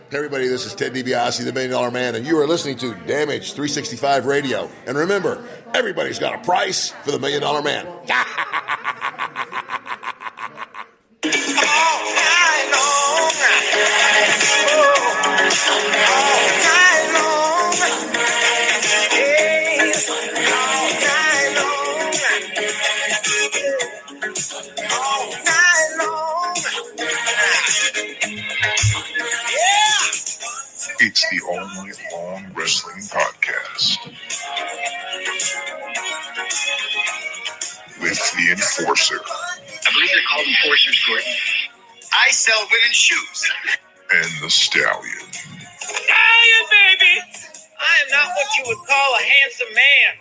Hey everybody, this is Ted DiBiase, the $1 Million Man, and you are listening to Damage 365 Radio. And remember, everybody's got a price for the $1 Million Man. It's the All Night Long Wrestling Podcast with the Enforcer. I believe they're called enforcers, Gordon. I sell women's shoes. And the Stallion. Stallion, baby! I am not what you would call a handsome man.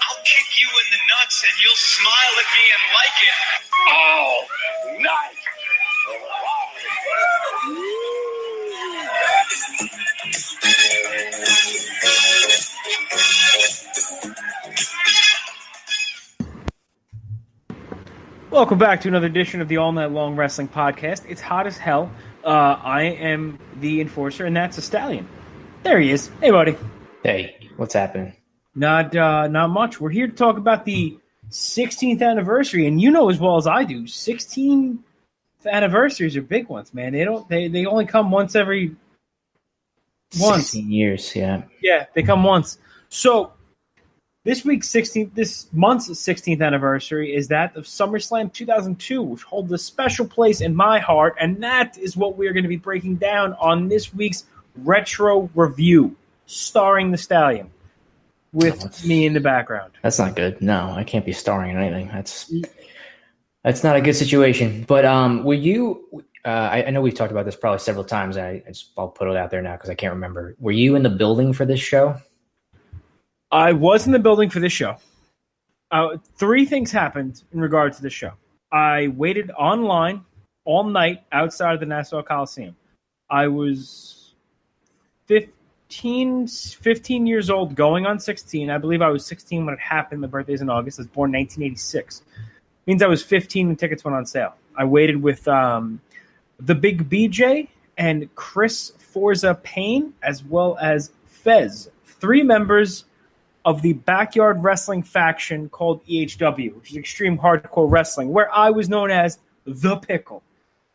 I'll kick you in the nuts and you'll smile at me and like it. Oh, nice! Welcome back to another edition of the All Night Long Wrestling Podcast. It's hot as hell. I am the Enforcer, and that's a Stallion. There he is. Hey, buddy. Hey, what's happening? Not much. We're here to talk about the 16th anniversary, and you know as well as I do, 16th anniversaries are big ones, man. They only come once every 16 years, yeah. Yeah, they come once. So this month's 16th anniversary is that of SummerSlam 2002, which holds a special place in my heart, and that is what we're going to be breaking down on this week's Retro Review, starring the Stallion, with me in the background. That's not good. No, I can't be starring in anything. That's not a good situation. But were you? I know we've talked about this probably several times. I'll put it out there now because I can't remember. Were you in the building for this show? I was in the building for this show. Three things happened in regard to this show. I waited online all night outside of the Nassau Coliseum. I was 15 years old, going on 16. I believe I was 16 when it happened. My birthday's in August. I was born in 1986. Means I was 15 and tickets went on sale. I waited with the Big BJ and Chris Forza Payne, as well as Fez, three members of the Backyard Wrestling faction called EHW, which is Extreme Hardcore Wrestling, where I was known as The Pickle,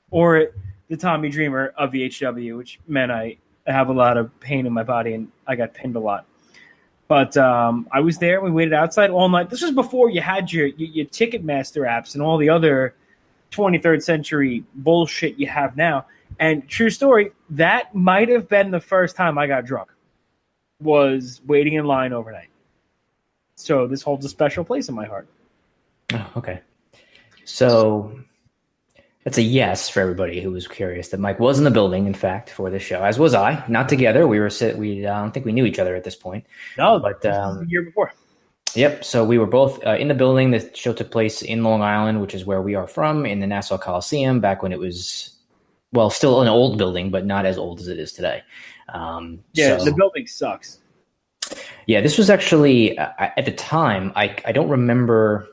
or the Tommy Dreamer of EHW, which meant I have a lot of pain in my body and I got pinned a lot. But I was there. We waited outside all night. This was before you had your Ticketmaster apps and all the other 23rd century bullshit you have now. And true story, that might have been the first time I got drunk, was waiting in line overnight. So this holds a special place in my heart. Oh, okay. So that's a yes for everybody who was curious that Mike was in the building, in fact, for this show, as was I. Not together. We don't think we knew each other at this point. No, but the year before. Yep. So we were both in the building. The show took place in Long Island, which is where we are from, in the Nassau Coliseum, back when it was, well, still an old building, but not as old as it is today. The building sucks. Yeah, this was actually, at the time, I don't remember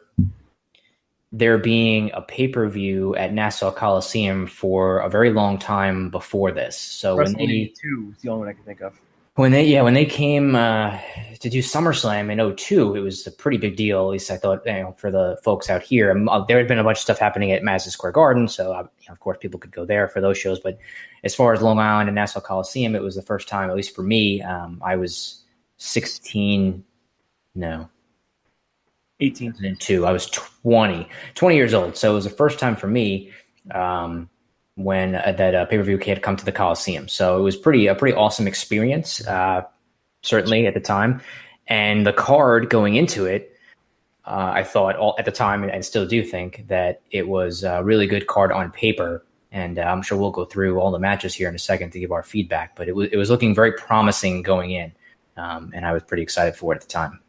there being a pay-per-view at Nassau Coliseum for a very long time before this. So WrestleMania 2 is the only one I can think of. When they came to do SummerSlam in 2002, it was a pretty big deal. At least I thought, for the folks out here. There had been a bunch of stuff happening at Madison Square Garden, so of course people could go there for those shows. But as far as Long Island and Nassau Coliseum, it was the first time, at least for me. I was 16, no, 18. And 2. I was 20 years old. So it was the first time for me when that pay-per-view had come to the Coliseum. So it was a pretty awesome experience, certainly at the time. And the card going into it, I thought at the time, and I still do think, that it was a really good card on paper. And I'm sure we'll go through all the matches here in a second to give our feedback. But it was looking very promising going in. And I was pretty excited for it at the time.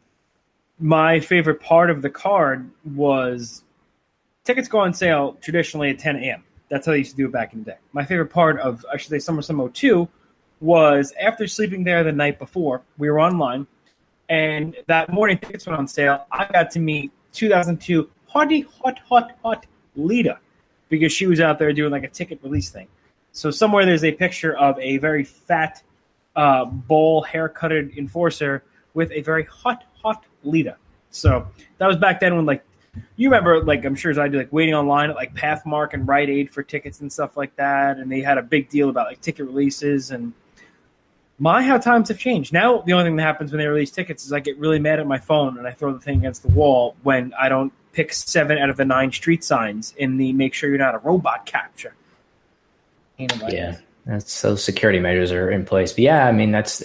My favorite part of the card was tickets go on sale traditionally at 10 a.m. That's how they used to do it back in the day. My favorite part of, I should say, SummerSlam 02 was after sleeping there the night before, we were online, and that morning tickets went on sale. I got to meet 2002 hot Lita, because she was out there doing like a ticket release thing. So somewhere there's a picture of a very fat, bowl haircutted enforcer with a very hot Lita. So that was back then when, like, you remember, like, I'm sure as I do, like, waiting online at like Pathmark and Rite Aid for tickets and stuff like that, and they had a big deal about like ticket releases. And how times have changed. Now the only thing that happens when they release tickets is I get really mad at my phone and I throw the thing against the wall when I don't pick 7 out of the 9 street signs in the make sure you're not a robot capture. Yeah, those security measures are in place. But yeah, I mean, that's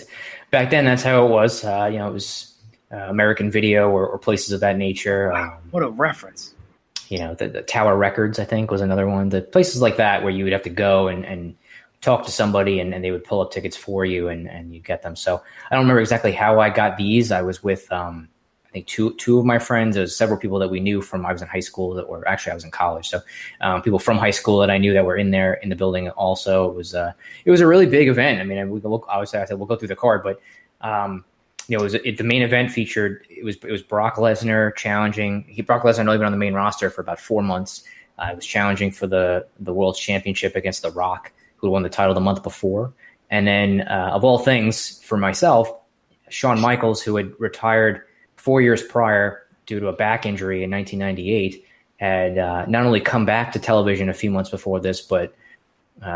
back then. That's how it was. It was American Video or places of that nature. Wow, what a reference! The Tower Records, I think, was another one. The places like that where you would have to go and talk to somebody and they would pull up tickets for you and you get them. So I don't remember exactly how I got these. I was with I think two of my friends. There was several people that we knew from, I was in high school, or actually I was in college. So people from high school that I knew that were in there in the building also. It was a really big event. I mean, we could look, obviously I said we'll go through the card, but the main event featured, it was Brock Lesnar challenging. Brock Lesnar had only been on the main roster for about 4 months. It was challenging for the World Championship against The Rock, who won the title the month before. And then of all things for myself, Shawn Michaels, who had retired 4 years prior due to a back injury in 1998, had not only come back to television a few months before this, but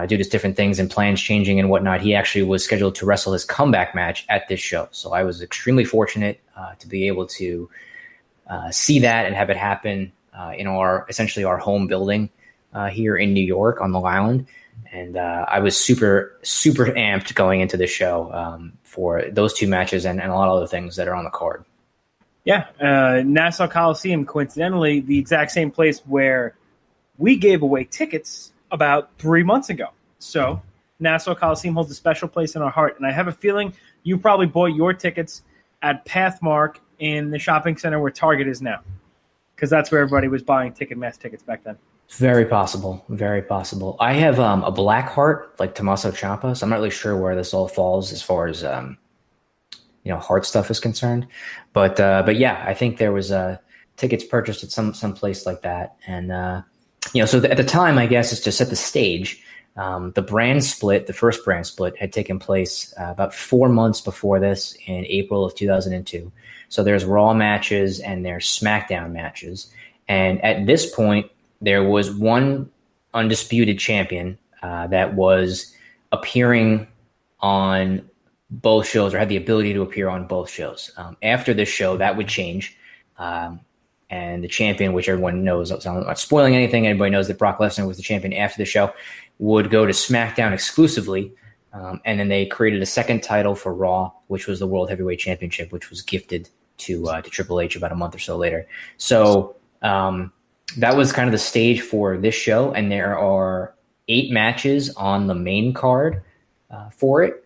due to different things and plans changing and whatnot, he actually was scheduled to wrestle his comeback match at this show. So I was extremely fortunate to be able to see that and have it happen in essentially our home building here in New York on Long Island. And I was super, super amped going into the show for those 2 matches and a lot of other things that are on the card. Yeah, Nassau Coliseum, coincidentally, the exact same place where we gave away tickets about 3 months ago. So Nassau Coliseum holds a special place in our heart. And I have a feeling you probably bought your tickets at Pathmark in the shopping center where Target is now, because that's where everybody was buying Ticketmaster tickets back then. Very possible. Very possible. I have a black heart like Tommaso Ciampa, so I'm not really sure where this all falls as far as heart stuff is concerned. But yeah, I think there was tickets purchased at some place like that. And so at the time, I guess, is to set the stage. The brand split, the first brand split, had taken place about 4 months before this in April of 2002. So there's Raw matches and there's SmackDown matches. And at this point, there was one undisputed champion that was appearing on both shows, or had the ability to appear on both shows. After this show, that would change. And the champion, which everyone knows, I'm not spoiling anything, everybody knows that Brock Lesnar was the champion after the show, would go to SmackDown exclusively. And then they created a second title for Raw, which was the World Heavyweight Championship, which was gifted to Triple H about a month or so later. So that was kind of the stage for this show. And there are 8 matches on the main card for it.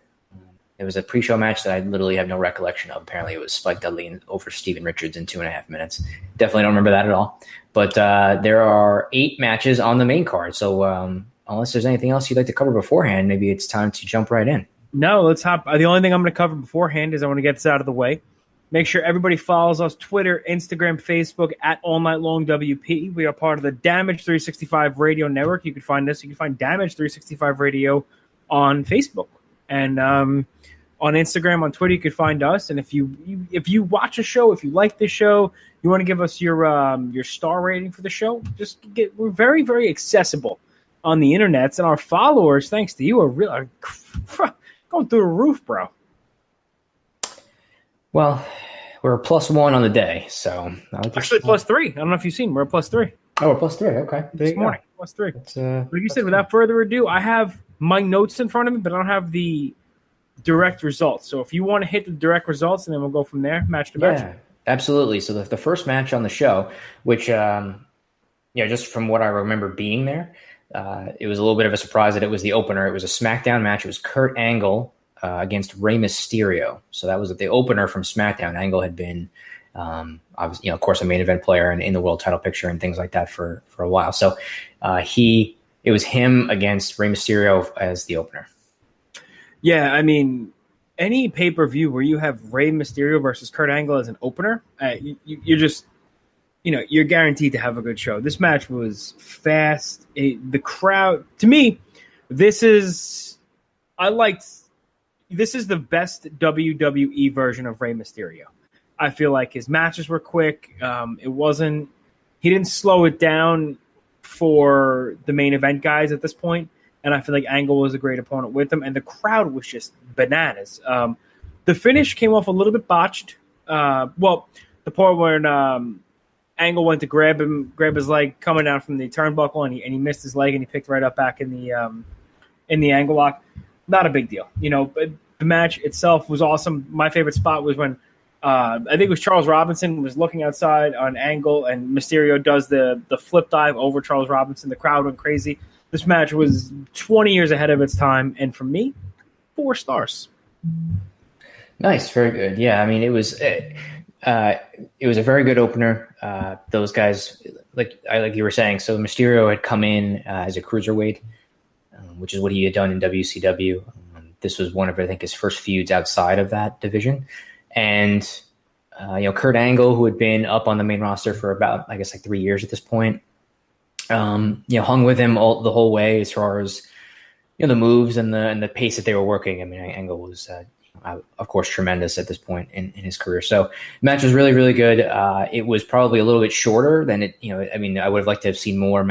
There was a pre-show match that I literally have no recollection of. Apparently it was Spike Dudley over Steven Richards in 2.5 minutes. Definitely don't remember that at all. But there are 8 matches on the main card. So unless there's anything else you'd like to cover beforehand, maybe it's time to jump right in. No, let's hop. The only thing I'm going to cover beforehand is I want to get this out of the way. Make sure everybody follows us Twitter, Instagram, Facebook at All Night Long WP. We are part of the Damage 365 Radio Network. You can find us. You can find Damage 365 Radio on Facebook. And on Instagram, on Twitter, you can find us. And if you watch a show, if you like the show, you want to give us your star rating for the show, we're very, very accessible on the internets, and our followers, thanks to you, are really going through the roof, bro. Well, we're a +1 on the day, so actually +3. I don't know if you've seen. We're a +3. Oh, we're +3. Okay, this morning +3. Like you said, without further ado, I have my notes in front of me, but I don't have the direct results. So if you want to hit the direct results, and then we'll go from there, match to match. Yeah, absolutely. So the first match on the show, which just from what I remember being there, it was a little bit of a surprise that it was the opener. It was a SmackDown match. It was Kurt Angle against Rey Mysterio. So that was the opener from SmackDown. Angle had been, obviously, of course, a main event player and in the world title picture and things like that for a while. So it was him against Rey Mysterio as the opener. Yeah, I mean, any pay-per-view where you have Rey Mysterio versus Kurt Angle as an opener, you're just you're guaranteed to have a good show. This match was fast. The crowd, to me, this is the best WWE version of Rey Mysterio. I feel like his matches were quick. He didn't slow it down for the main event guys at this point, and I feel like Angle was a great opponent with him, and the crowd was just bananas. The finish came off a little bit botched. The part where Angle went to grab his leg coming down from the turnbuckle, and he missed his leg, and he picked right up back in the angle lock. Not a big deal, But the match itself was awesome. My favorite spot was when I think it was Charles Robinson was looking outside on Angle, and Mysterio does the flip dive over Charles Robinson. The crowd went crazy. This match was 20 years ahead of its time, and for me, 4 stars. Nice, very good. Yeah, I mean, it was a very good opener. Those guys, like you were saying, so Mysterio had come in as a cruiserweight, which is what he had done in WCW. This was one of, I think, his first feuds outside of that division. And, Kurt Angle, who had been up on the main roster for about, I guess, like 3 years at this point, hung with him the whole way as far as, the moves and the pace that they were working. I mean, Angle was, of course, tremendous at this point in his career. So the match was really, really good. It was probably a little bit shorter than it, I would have liked to have seen more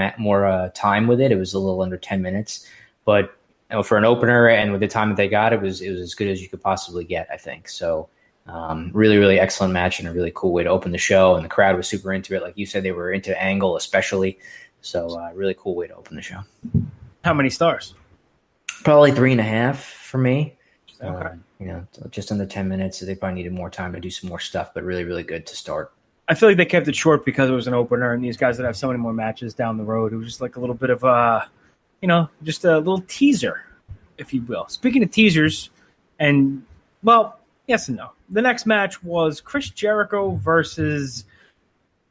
time with it. It was a little under 10 minutes, but for an opener and with the time that they got, it was as good as you could possibly get, I think. So really, really excellent match and a really cool way to open the show. And the crowd was super into it. Like you said, they were into Angle especially. So really cool way to open the show. How many stars? Probably 3.5 for me. Okay. Just under 10 minutes. So they probably needed more time to do some more stuff, but really, really good to start. I feel like they kept it short because it was an opener, and these guys that have so many more matches down the road, it was just like a little bit of just a little teaser, if you will. Speaking of teasers, and, well, yes and no. The next match was Chris Jericho versus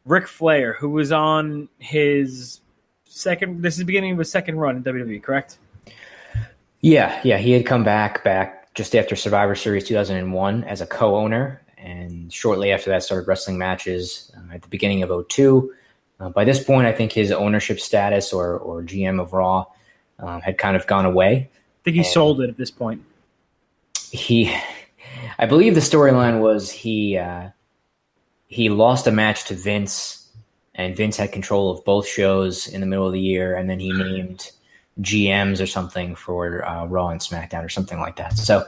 Ric Flair, who was on his this is the beginning of his second run in WWE, correct? Yeah, he had come back just after Survivor Series 2001 as a co-owner, and shortly after that started wrestling matches at the beginning of 2002. By this point, I think his ownership status or GM of Raw had kind of gone away. I think he sold it at this point. I believe the storyline was he lost a match to Vince, and Vince had control of both shows in the middle of the year, and then he named GMs or something for Raw and SmackDown or something like that. So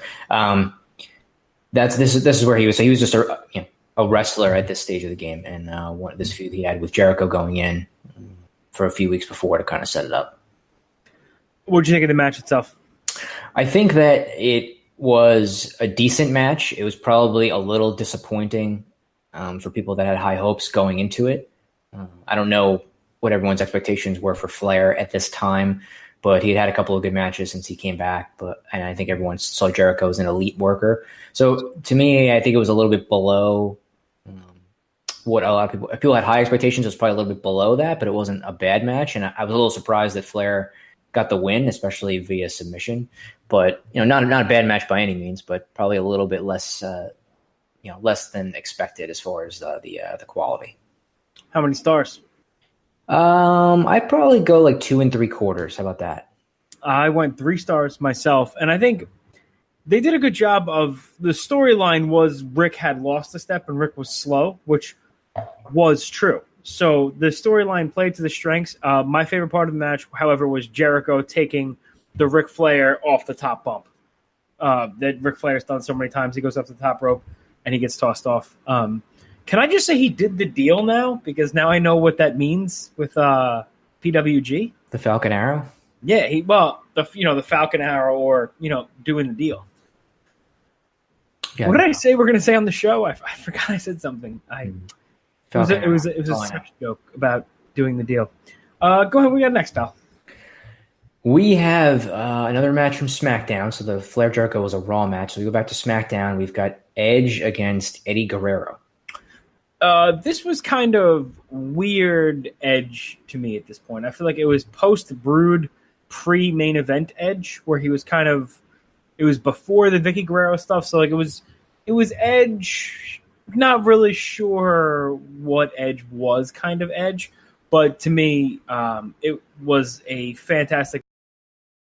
this is where he was. So he was just a wrestler at this stage of the game, and this feud he had with Jericho going in for a few weeks before to kind of set it up. What did you think of the match itself? I think that it was a decent match. It was probably a little disappointing for people that had high hopes going into it. I don't know what everyone's expectations were for Flair at this time, but he had a couple of good matches since he came back. And I think everyone saw Jericho as an elite worker. So to me, I think it was a little bit below what a lot of people had high expectations. It was probably a little bit below that, but it wasn't a bad match. And I was a little surprised that Flair got the win, especially via submission. But not a bad match by any means, but probably a little bit less than expected as far as the quality. How many stars? I'd probably go like 2 3/4. How about that? I went 3 stars myself, and I think they did a good job of the storyline. Was Rick had lost a step and Rick was slow, which was true. So the storyline played to the strengths. My favorite part of the match, however, was Jericho taking the Ric Flair off the top bump. That Ric Flair's done so many times. He goes up the top rope and he gets tossed off. Can I just say he did the deal now? Because now I know what that means with PWG. The Falcon Arrow? Yeah, the Falcon Arrow, or doing the deal. Yeah, what did I say we're going to say on the show? I forgot I said something. It was a sex joke about doing the deal. Go ahead. We got next, pal. We have another match from SmackDown. So the Flair Jericho was a Raw match. So we go back to SmackDown. We've got Edge against Eddie Guerrero. This was kind of weird Edge to me at this point. I feel like it was post-Brood, pre-main event Edge, where he was it was before the Vicky Guerrero stuff. So like it was Edge not really sure what Edge was kind of Edge, but to me, it was a fantastic